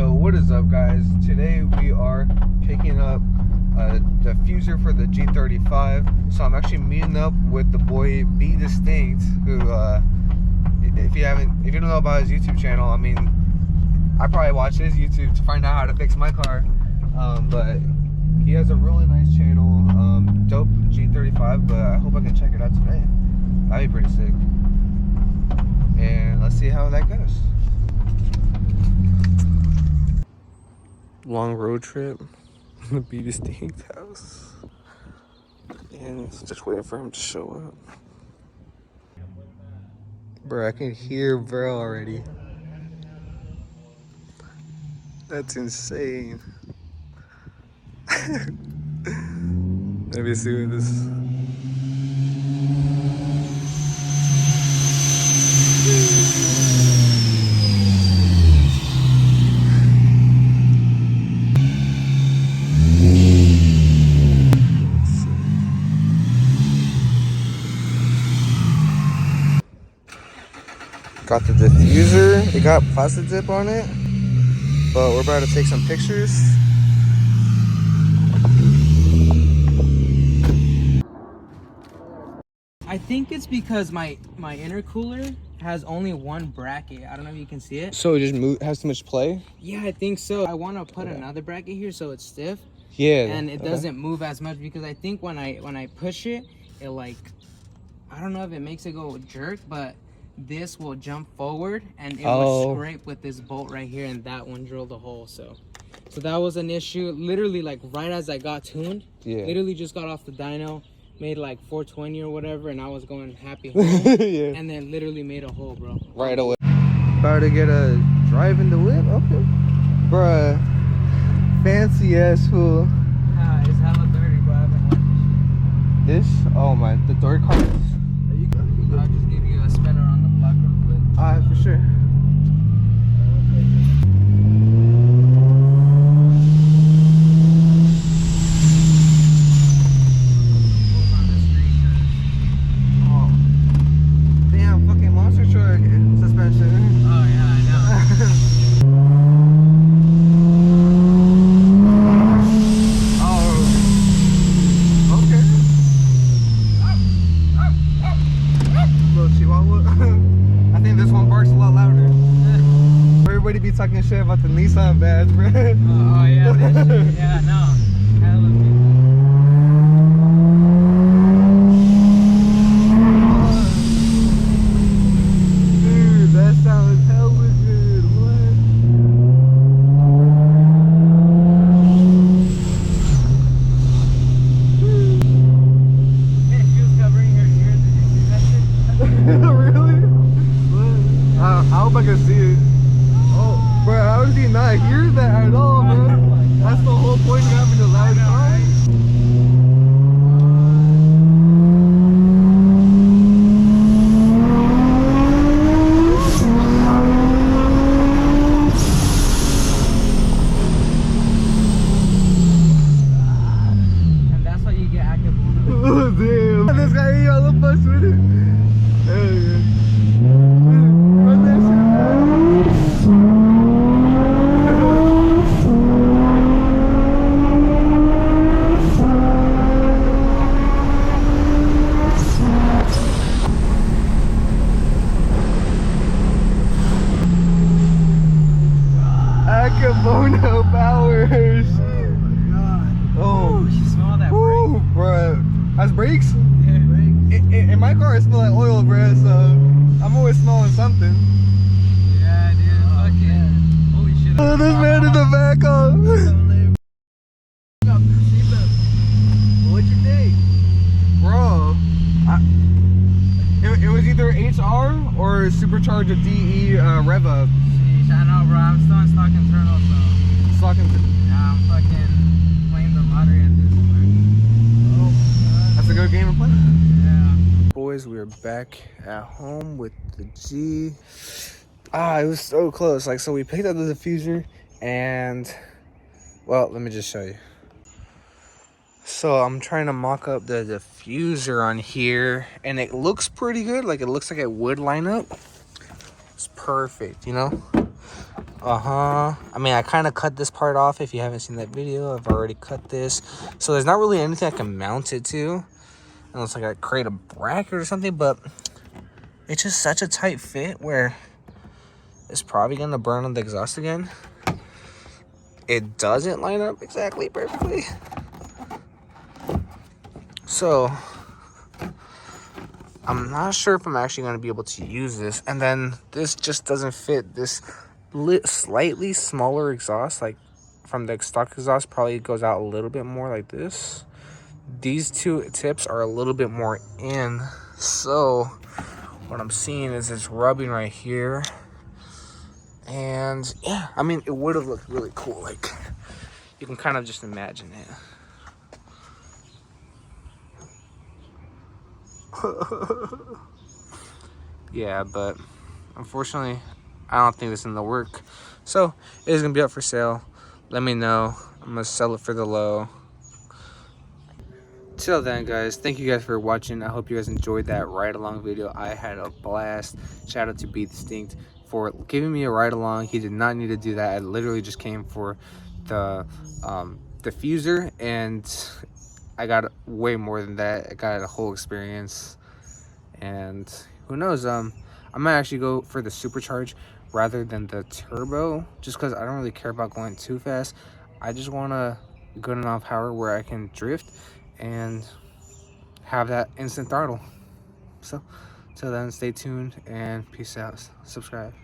Yo, what is up, guys? Today we are picking up a diffuser for the G35. So I'm actually meeting up with the boy Be Distinct, who if you don't know about his YouTube channel, I mean, I probably watch his YouTube to find out how to fix my car, but he has a really nice channel, dope G35, but I hope I can check it out today. That'd be pretty sick. And let's see how that goes. Long road trip, the Be Distinct house, and just waiting for him to show up. Bro, I can hear Verl already. That's insane. Let me see what this. Got the diffuser. It got plastic dip on it, but we're about to take some pictures. I think it's because my intercooler has only one bracket. I don't know if you can see it. So it just has too much play? Yeah, I think so. I want to put another bracket here so it's stiff. Yeah. And it doesn't move as much, because I think when I push it, it like, I don't know if it makes it go jerk, but this will jump forward and it will scrape with this bolt right here, and that one drilled a hole. So that was an issue. Literally, like right as I got tuned, literally just got off the dyno, made like 420 or whatever, and I was going happy home. Yeah. And then literally made a hole, bro. Right away. About to get a drive in the whip. Okay. Bruh. Fancy ass fool. It's hella dirty, bro. I've been watching This? Oh my, the third car. I'll just give you a spinner on the block real quick. Alright, for sure. Oh. Damn, fucking monster truck suspension. Oh yeah, I know. Everybody be talking shit about the Nissan badge, bro. Oh yeah, that shit. Yeah, no. Hella dude, that sounds hella good. What? Hey, she was covering her ears. Did you see that shit? Really? What? I hope I can see it. Oh, bro, how does he not hear that at all, bro? That's the whole point of having a loud car. And that's why you get active on it. Oh, damn. This guy here, all the fuss with it. Hell yeah. Run that shit. Acapulco powers. Oh, You smell that woo, bro. Has brakes? brake? Yeah, In my car, it smells like oil, bro. So I'm always smelling something. yeah, dude. Fucking. Holy shit. Oh, this man in the back. What'd you think? Bro, it was either HR or Supercharged DE rev up. Sheesh, I know, bro. I'm still in stock internal, so. Yeah, I'm fucking playing the lottery at this point. That's a good game of play. Yeah. Boys, we are back at home with the G. It was so close. Like, so we picked up the diffuser and, well, let me just show you. So I'm trying to mock up the diffuser on here, and it looks pretty good. Like, it looks like it would line up. It's perfect, you know? I mean, I kind of cut this part off. If you haven't seen that video, I've already cut this. So there's not really anything I can mount it to. Unless like I create a bracket or something. But it's just such a tight fit where it's probably going to burn on the exhaust again. It doesn't line up exactly perfectly. So I'm not sure if I'm actually going to be able to use this. And then this just doesn't fit. This slightly smaller exhaust, like from the stock exhaust, probably goes out a little bit more like this. These two tips are a little bit more in. So what I'm seeing is it's rubbing right here. And yeah, I mean, it would have looked really cool. Like, you can kind of just imagine it. Yeah, but unfortunately I don't think this is gonna work. So it is gonna be up for sale. Let me know. I'm gonna sell it for the low. Till then, guys, thank you guys for watching. I hope you guys enjoyed that ride along video. I had a blast. Shout out to Be Distinct for giving me a ride along. He did not need to do that. I literally just came for the diffuser, and I got way more than that. I got a whole experience. And who knows, I might actually go for the supercharge rather than the turbo, just because I don't really care about going too fast. I just want a good enough power where I can drift and have that instant throttle. So till then, stay tuned and peace out. Subscribe.